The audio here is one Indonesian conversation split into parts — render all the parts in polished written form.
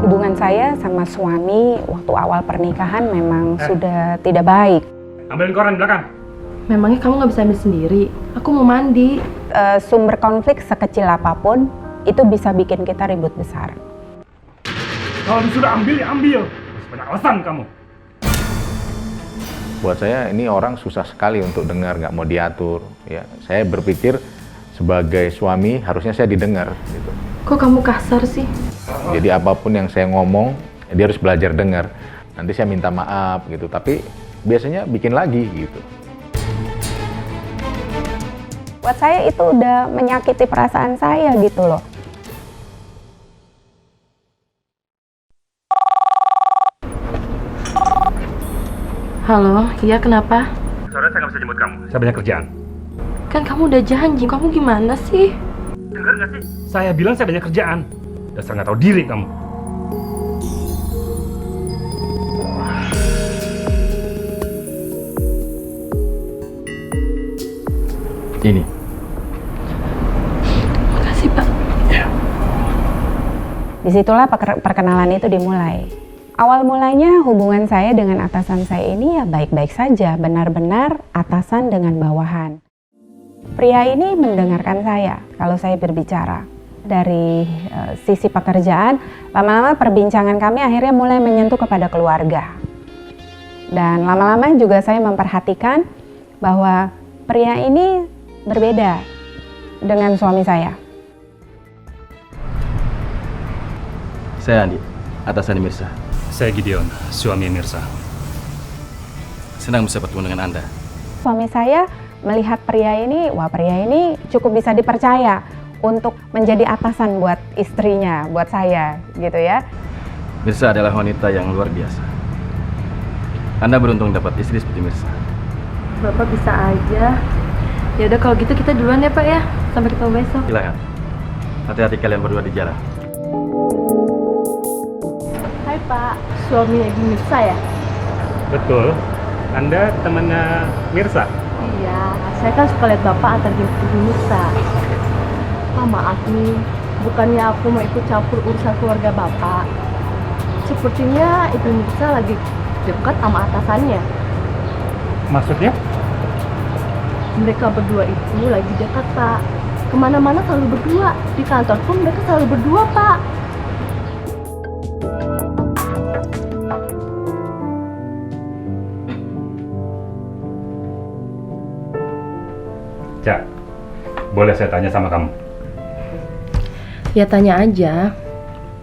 Hubungan saya sama suami waktu awal pernikahan memang sudah tidak baik. Ambilin koran belakang. Memangnya kamu nggak bisa ambil sendiri? Aku mau mandi. Sumber konflik sekecil apapun itu bisa bikin kita ribut besar. Kalau disuruh ambil ya ambil. Masih banyak alasan kamu. Buat saya ini orang susah sekali untuk dengar, nggak mau diatur. Ya, saya berpikir sebagai suami harusnya saya didengar. Gitu. Kok kamu kasar sih? Jadi apapun yang saya ngomong, dia harus belajar dengar. Nanti saya minta maaf gitu, tapi biasanya bikin lagi gitu. Buat saya itu udah menyakiti perasaan saya gitu loh. Halo, iya kenapa? Sore saya nggak bisa jemput kamu. Saya banyak kerjaan. Kan kamu udah janji, kamu gimana sih? Dengar nggak sih? Saya bilang saya banyak kerjaan. Dasar nggak tahu diri kamu. Ini. Makasih, Pak. Disitulah perkenalan itu dimulai. Awal mulanya hubungan saya dengan atasan saya ini ya baik-baik saja, benar-benar atasan dengan bawahan. Pria ini mendengarkan saya kalau saya berbicara. Dari sisi pekerjaan, lama-lama perbincangan kami akhirnya mulai menyentuh kepada keluarga. Dan lama-lama juga saya memperhatikan bahwa pria ini berbeda dengan suami saya. Saya Andi, atasan Mirsa. Saya Gideon, suami Mirsa. Senang bisa bertemu dengan Anda. Suami saya melihat pria ini, wah pria ini cukup bisa dipercaya untuk menjadi atasan buat istrinya, buat saya gitu ya. Mirsa adalah wanita yang luar biasa. Anda beruntung dapat istri seperti Mirsa. Bapak bisa aja. Ya udah kalau gitu kita duluan ya, Pak ya. Sampai ketemu besok. Silakan. Hati-hati kalian berdua di jalan. Hai, Pak. Suaminya Ibu Mirsa ya? Betul. Anda temannya Mirsa? Iya, saya kan suka lihat Bapak antar jemput Ibu Mirsa. Maaf nih, bukannya aku mau ikut campur urusan keluarga Bapak. Sepertinya Ibu Mirsa lagi dekat sama atasannya. Maksudnya? Mereka berdua itu lagi dekat, Pak. Kemana-mana selalu berdua. Di kantor pun mereka selalu berdua, Pak. Cak, boleh saya tanya sama kamu? Ya tanya aja.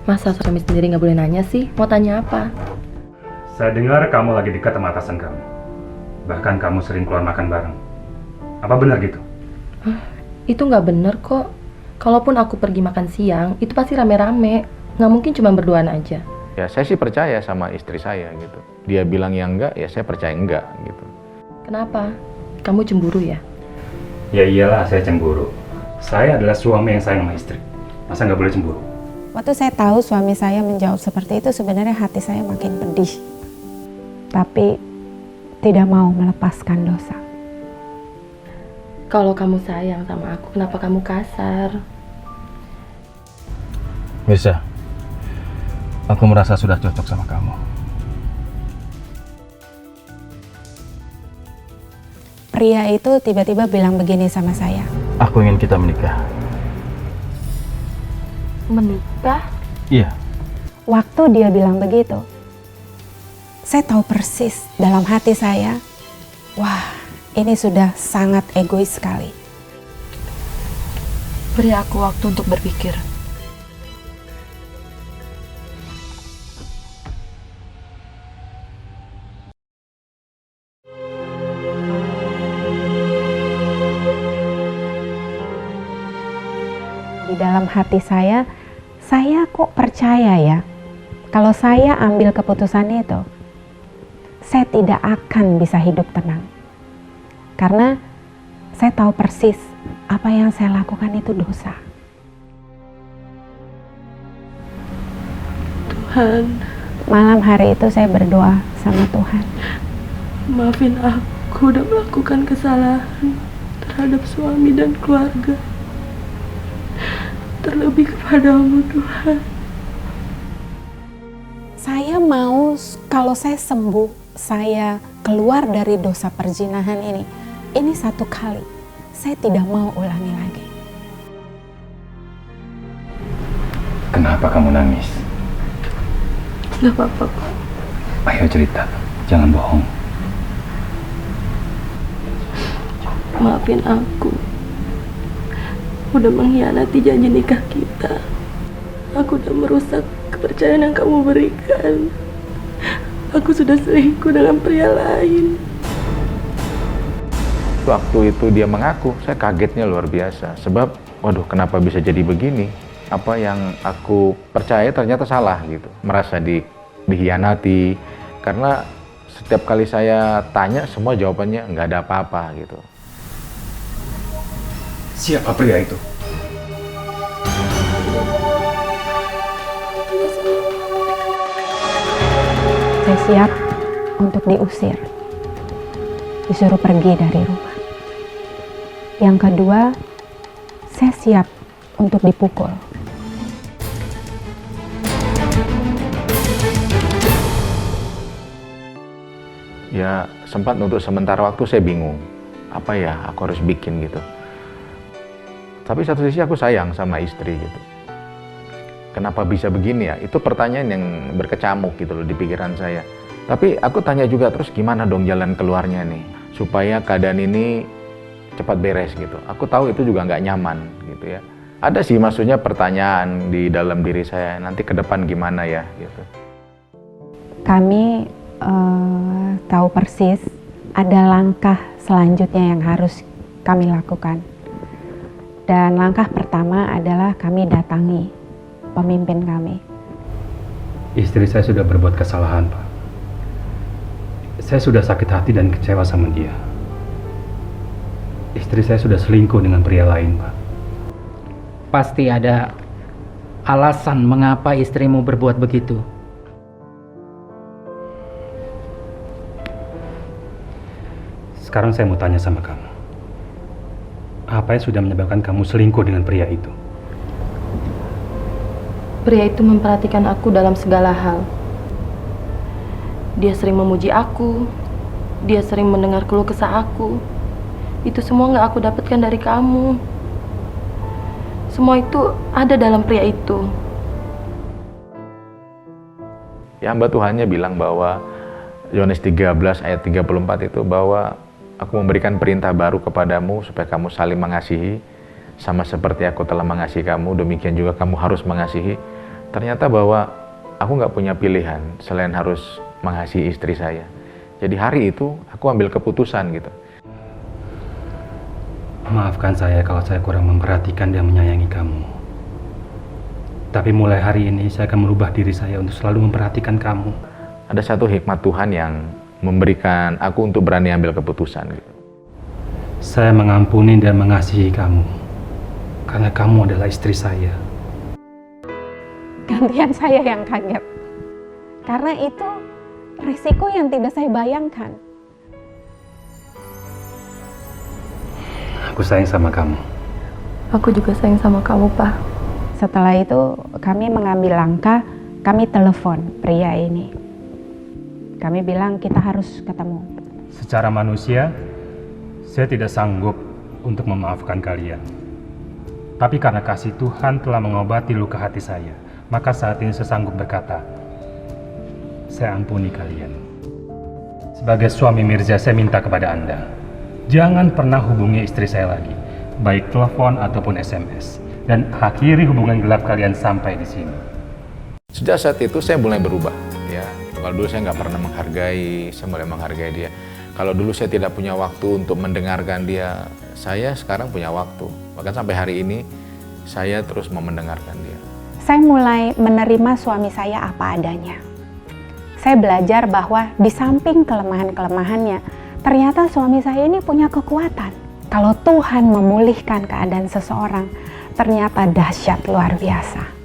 Masa suami sendiri nggak boleh nanya sih? Mau tanya apa? Saya dengar kamu lagi dekat sama atasan kamu. Bahkan kamu sering keluar makan bareng. Apa benar gitu? Itu nggak bener kok. Kalaupun aku pergi makan siang, itu pasti rame-rame. Nggak mungkin cuma berduaan aja. Ya saya sih percaya sama istri saya gitu. Dia bilang yang enggak, ya saya percaya enggak gitu. Kenapa? Kamu cemburu ya? Ya iyalah saya cemburu. Saya adalah suami yang sayang sama istri. Masa nggak boleh cemburu? Waktu saya tahu suami saya menjawab seperti itu, sebenarnya hati saya makin pedih. Tapi tidak mau melepaskan dosa. Kalau kamu sayang sama aku, kenapa kamu kasar? Mirsa, aku merasa sudah cocok sama kamu. Pria itu tiba-tiba bilang begini sama saya. Aku ingin kita menikah. Menikah? Iya. Waktu dia bilang begitu, saya tahu persis dalam hati saya, wah ini sudah sangat egois sekali. Beri aku waktu untuk berpikir. Di dalam hati saya kok percaya ya, kalau saya ambil keputusan itu, saya tidak akan bisa hidup tenang. Karena saya tahu persis apa yang saya lakukan itu dosa. Tuhan, Malam hari itu saya berdoa sama Tuhan. maafin aku udah melakukan kesalahan terhadap suami dan keluarga. terlebih kepadamu Tuhan. Saya mau kalau saya sembuh, saya keluar dari dosa perzinahan ini. Ini satu kali, saya tidak mau ulangi lagi. Kenapa kamu nangis? Gak apa-apa Pak. Ayo cerita, jangan bohong. Maafin aku. Udah mengkhianati janji nikah kita. Aku udah merusak kepercayaan yang kamu berikan. Aku sudah selingkuh dengan pria lain. Waktu itu dia mengaku, saya kagetnya luar biasa. Sebab, waduh, kenapa bisa jadi begini? Apa yang aku percaya ternyata salah gitu. Merasa dikhianati. Karena setiap kali saya tanya, semua jawabannya nggak ada apa-apa gitu. Siapa pria itu? Saya siap untuk diusir, disuruh pergi dari rumah. Yang kedua, saya siap untuk dipukul. Ya sempat untuk sementara waktu saya bingung. Apa ya aku harus bikin gitu. Tapi satu sisi aku sayang sama istri gitu. Kenapa bisa begini ya? Itu pertanyaan yang berkecamuk gitu loh di pikiran saya. Tapi aku tanya juga terus gimana dong jalan keluarnya nih. Supaya keadaan ini cepat beres gitu. Aku tahu itu juga nggak nyaman gitu ya. Ada sih maksudnya pertanyaan di dalam diri saya. Nanti ke depan gimana ya gitu. Kami tahu persis ada langkah selanjutnya yang harus kami lakukan. Dan langkah pertama adalah kami datangi pemimpin kami. Istri saya sudah berbuat kesalahan, Pak. Saya sudah sakit hati dan kecewa sama dia. Istri saya sudah selingkuh dengan pria lain, Pak. Pasti ada alasan mengapa istrimu berbuat begitu. Sekarang saya mau tanya sama kamu. Apa yang sudah menyebabkan kamu selingkuh dengan pria itu? Pria itu memperhatikan aku dalam segala hal. Dia sering memuji aku. Dia sering mendengar keluh kesah aku. Itu semua nggak aku dapatkan dari kamu. Semua itu ada dalam pria itu. Ya hamba Tuhannya bilang bahwa Yohanes 13 ayat 34 itu bahwa aku memberikan perintah baru kepadamu supaya kamu saling mengasihi sama seperti aku telah mengasihi kamu, demikian juga kamu harus mengasihi. Ternyata bahwa aku nggak punya pilihan selain harus mengasihi istri saya. Jadi hari itu aku ambil keputusan gitu. Maafkan saya kalau saya kurang memperhatikan dan menyayangi kamu. Tapi mulai hari ini saya akan merubah diri saya untuk selalu memperhatikan kamu. Ada satu hikmat Tuhan yang memberikan aku untuk berani ambil keputusan. Saya mengampuni dan mengasihi kamu karena kamu adalah istri saya. Gantian saya yang kaget. Karena itu risiko yang tidak saya bayangkan. Aku sayang sama kamu. Aku juga sayang sama kamu, Pak. Setelah itu kami mengambil langkah, kami telepon pria ini. Kami bilang kita harus ketemu. Secara manusia, saya tidak sanggup untuk memaafkan kalian. Tapi karena kasih Tuhan telah mengobati luka hati saya, maka saat ini saya sanggup berkata, saya ampuni kalian. Sebagai suami Mirza, saya minta kepada Anda, jangan pernah hubungi istri saya lagi, baik telepon ataupun SMS. Dan akhiri hubungan gelap kalian sampai di sini. Sejak saat itu saya mulai berubah. Ya, kalau dulu saya nggak pernah menghargai, saya mulai menghargai dia. Kalau dulu saya tidak punya waktu untuk mendengarkan dia, saya sekarang punya waktu. Bahkan sampai hari ini saya terus mau mendengarkan dia. Saya mulai menerima suami saya apa adanya. Saya belajar bahwa di samping kelemahan-kelemahannya, ternyata suami saya ini punya kekuatan. Kalau Tuhan memulihkan keadaan seseorang, ternyata dahsyat luar biasa.